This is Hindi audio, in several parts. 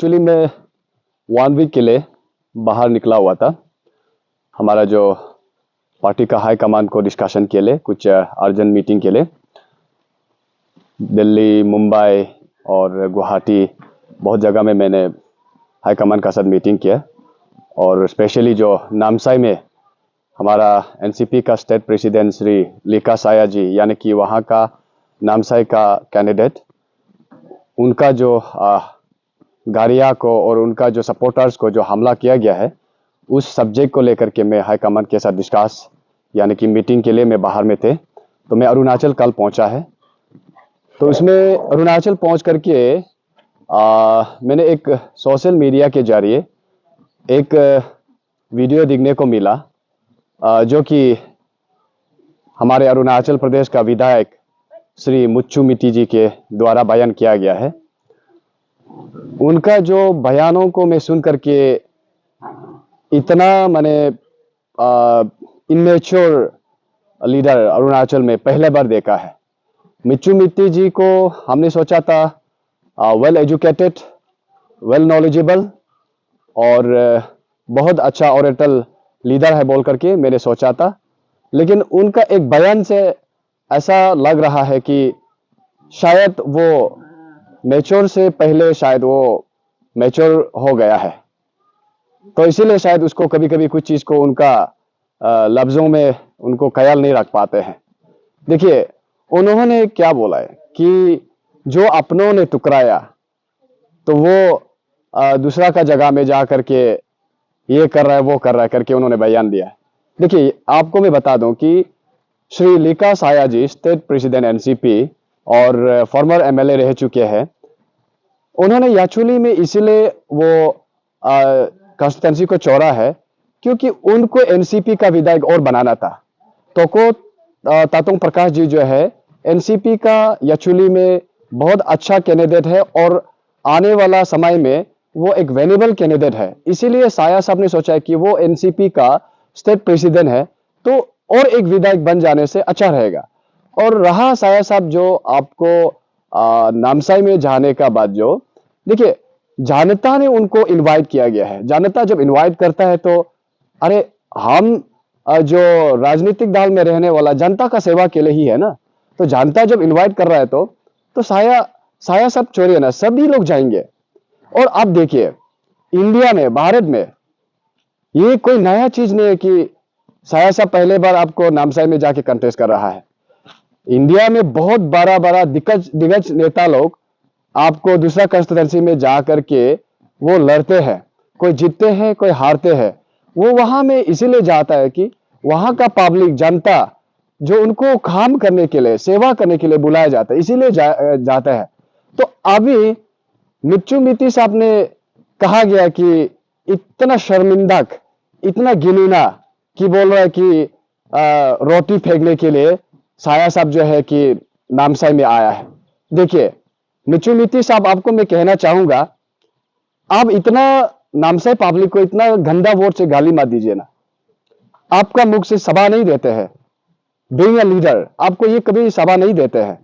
एक्चुअली मैं 1 वीक के लिए बाहर निकला हुआ था। हमारा जो पार्टी का हाई कमांड को डिस्कशन के लिए, कुछ अर्जेंट मीटिंग के लिए दिल्ली, मुंबई और गुवाहाटी बहुत जगह में मैंने हाई कमांड का साथ मीटिंग किया। और स्पेशली जो नामसाई में हमारा एनसीपी का स्टेट प्रेसिडेंट श्री लीका साया जी, यानी कि वहाँ का नामसाई का कैंडिडेट, उनका जो गाड़िया को और उनका जो सपोर्टर्स को जो हमला किया गया है, उस सब्जेक्ट को लेकर के मैं हाई कमांड के साथ डिस्कस यानी कि मीटिंग के लिए मैं बाहर में थे। तो मैं अरुणाचल कल पहुंचा है। तो इसमें अरुणाचल पहुंच करके मैंने एक सोशल मीडिया के जरिए एक वीडियो देखने को मिला, जो कि हमारे अरुणाचल प्रदेश का विधायक श्री मुच्चू मिट्टी जी के द्वारा बयान किया गया है। उनका जो बयानों को मैं सुन करके इतना मैंने इमेच्योर लीडर अरुणाचल में पहले बार देखा है। मुच्चू मिट्टी जी को हमने सोचा था वेल एजुकेटेड, वेल नॉलेजेबल और बहुत अच्छा ओरेटल लीडर है बोल करके मैंने सोचा था। लेकिन उनका एक बयान से ऐसा लग रहा है कि शायद वो मैच्योर से पहले शायद वो मैच्योर हो गया है। तो इसीलिए शायद उसको कभी कभी कुछ चीज़ को उनका लफ्ज़ों में उनको ख्याल नहीं रख पाते हैं। देखिए, उन्होंने क्या बोला है कि जो अपनों ने टुकराया तो वो दूसरा का जगह में जा करके ये कर रहा है, वो कर रहा है करके उन्होंने बयान दिया है। देखिए, आपको मैं बता दूं कि श्री लीका साया जी स्टेट प्रेसिडेंट एनसीपी और फॉर्मर एमएलए रह चुके हैं। उन्होंने याचुली में इसीलिए वो कॉन्स्टिट्यूंसी को छोड़ा है क्योंकि उनको एनसीपी का विधायक और बनाना था। तो को तातुंग प्रकाश जी जो है एनसीपी का याचुली में बहुत अच्छा कैंडिडेट है और आने वाला समय में वो एक वेनेबल कैंडिडेट है। इसीलिए साया साहब ने सोचा कि वो एनसीपी का स्टेट प्रेसिडेंट है तो और एक विधायक बन जाने से अच्छा रहेगा। और रहा साया साहब जो आपको नामसाई में जाने का बाद, जो देखिए जनता ने उनको इनवाइट किया गया है। जनता जब इनवाइट करता है तो अरे हम जो राजनीतिक दल में रहने वाला जनता का सेवा के लिए ही है ना। तो जनता जब इनवाइट कर रहा है तो साया सब छोड़िए ना, सभी लोग जाएंगे। और आप देखिए इंडिया में, भारत में ये कोई नया चीज नहीं है कि साया साहब पहले बार आपको नामसाई में जाके कंटेस्ट कर रहा है। इंडिया में बहुत बड़ा बड़ा दिग्गज नेता लोग आपको दूसरा कॉन्स्टिट्यूंसी में जा करके वो लड़ते हैं, कोई जीतते हैं कोई हारते हैं। वो वहां में इसीलिए जाता है कि वहां का पब्लिक, जनता जो उनको काम करने के लिए, सेवा करने के लिए बुलाया जाता है, इसीलिए जाता है। तो अभी मुच्चू मिट्टी साहब ने कहा गया कि इतना शर्मिंदक, इतना घिनौना कि बोल रहा है कि रोटी फेंकने के लिए साया साहब जो है कि नामसाई में आया है। देखिए मुच्चू मिट्टी साहब, आपको मैं कहना चाहूंगा, आप इतना नामसाई पब्लिक को इतना गंदा वर्ड से गाली मत दीजिए ना। आपका मुख से सभा नहीं देते हैं। बीइंग अ लीडर आपको ये कभी सभा नहीं देते हैं।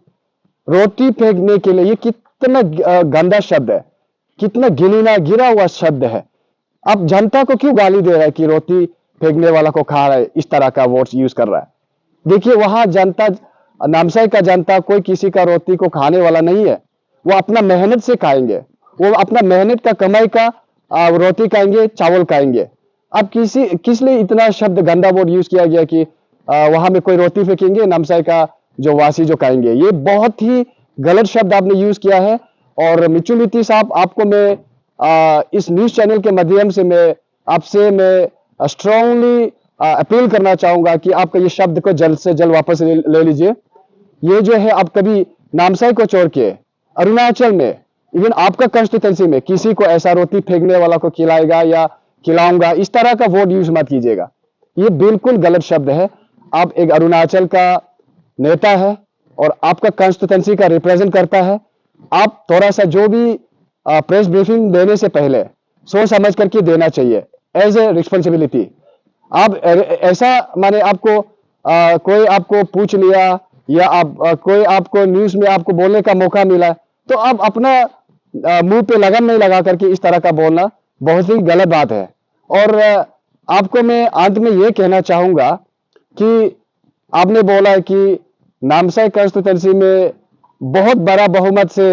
रोटी फेंकने के लिए ये कितना गंदा शब्द है, कितना घिनौना गिरा हुआ शब्द है। आप जनता को क्यों गाली दे रहा है कि रोटी फेंकने वाला को खा रहा है, इस तरह का वर्ड्स यूज कर रहा है। देखिए वहां जनता, नामसाई का जनता कोई किसी का रोटी को खाने वाला नहीं है। वो अपना मेहनत से खाएंगे, वो अपना मेहनत का कमाई का रोटी खाएंगे, चावल खाएंगे। अब किस लिए इतना शब्द गंदा वर्ड यूज किया गया कि वहां में कोई रोटी फेंकेंगे, नामसाई का जो वासी जो खाएंगे। ये बहुत ही गलत शब्द आपने यूज किया है। और मुच्चू मिट्टी साहब, आपको मैं इस न्यूज चैनल के माध्यम से मैं स्ट्रांगली अपील करना चाहूंगा कि आपका ये शब्द को जल्द से जल्द वापस ले लीजिए। ये जो है, आप कभी नामसाई को छोड़ के अरुणाचल में, इवन आपका कॉन्स्टिट्यूंसी में किसी को ऐसा रोटी फेंकने वाला को खिलाएगा या खिलाऊंगा, इस तरह का वर्ड यूज मत कीजिएगा। ये बिल्कुल गलत शब्द है। आप एक अरुणाचल का नेता है और आपका कॉन्स्टिट्यूंसी का रिप्रेजेंट करता है। आप थोड़ा सा जो भी प्रेस ब्रीफिंग देने से पहले सोच समझ करके देना चाहिए, एज ए रिस्पॉन्सिबिलिटी। आप ऐसा माने आपको कोई आपको पूछ लिया या कोई आपको न्यूज में आपको बोलने का मौका मिला तो आप अपना मुंह पे लगन नहीं लगा करके इस तरह का बोलना बहुत ही गलत बात है। और आपको मैं अंत में ये कहना चाहूंगा कि आपने बोला है कि नामसाई कंस्टिट्यूंसी में बहुत बड़ा बहुमत से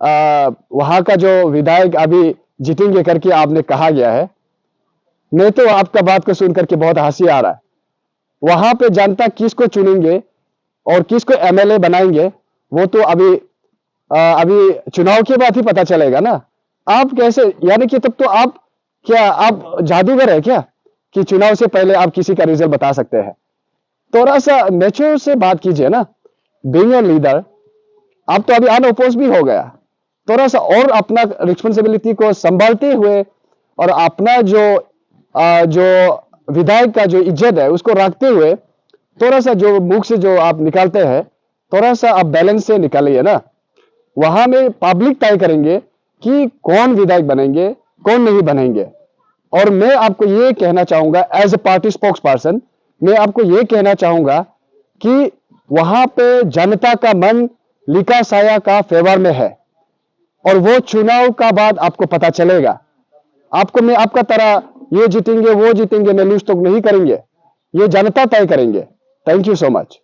वहां का जो विधायक अभी जीतेंगे करके आपने कहा गया है। मैं तो आपका बात को सुन करके बहुत हंसी आ रहा है। वहां पे जनता किसको चुनेंगे और किसको एमएलए बनाएंगे वो तो अभी चुनाव के बाद ही पता चलेगा ना। आप कैसे, यानी कि तब तो आप जादूगर है क्या कि चुनाव से पहले आप किसी का रिजल्ट बता सकते हैं? थोड़ा सा नेचर से बात कीजिए ना। बीइंग ए लीडर, आप तो अभी अनअपोज भी हो गया। थोड़ा सा और अपना रिस्पॉन्सिबिलिटी को संभालते हुए और अपना जो विधायक का जो इज्जत है उसको रखते हुए थोड़ा सा जो मुख से जो आप निकालते हैं थोड़ा सा आप बैलेंस से निकालिए ना। वहां में पब्लिक तय करेंगे कि कौन विधायक बनेंगे कौन नहीं बनेंगे। और मैं आपको ये कहना चाहूंगा as a party spokesperson, मैं आपको ये कहना चाहूंगा कि वहां पे जनता का मन लिखा साया का फेवर में है और वो चुनाव का बाद आपको पता चलेगा। आपको मैं आपका तरह ये जीतेंगे वो जीतेंगे मैं लूज तो नहीं करेंगे, ये जनता तय करेंगे। Thank you so much.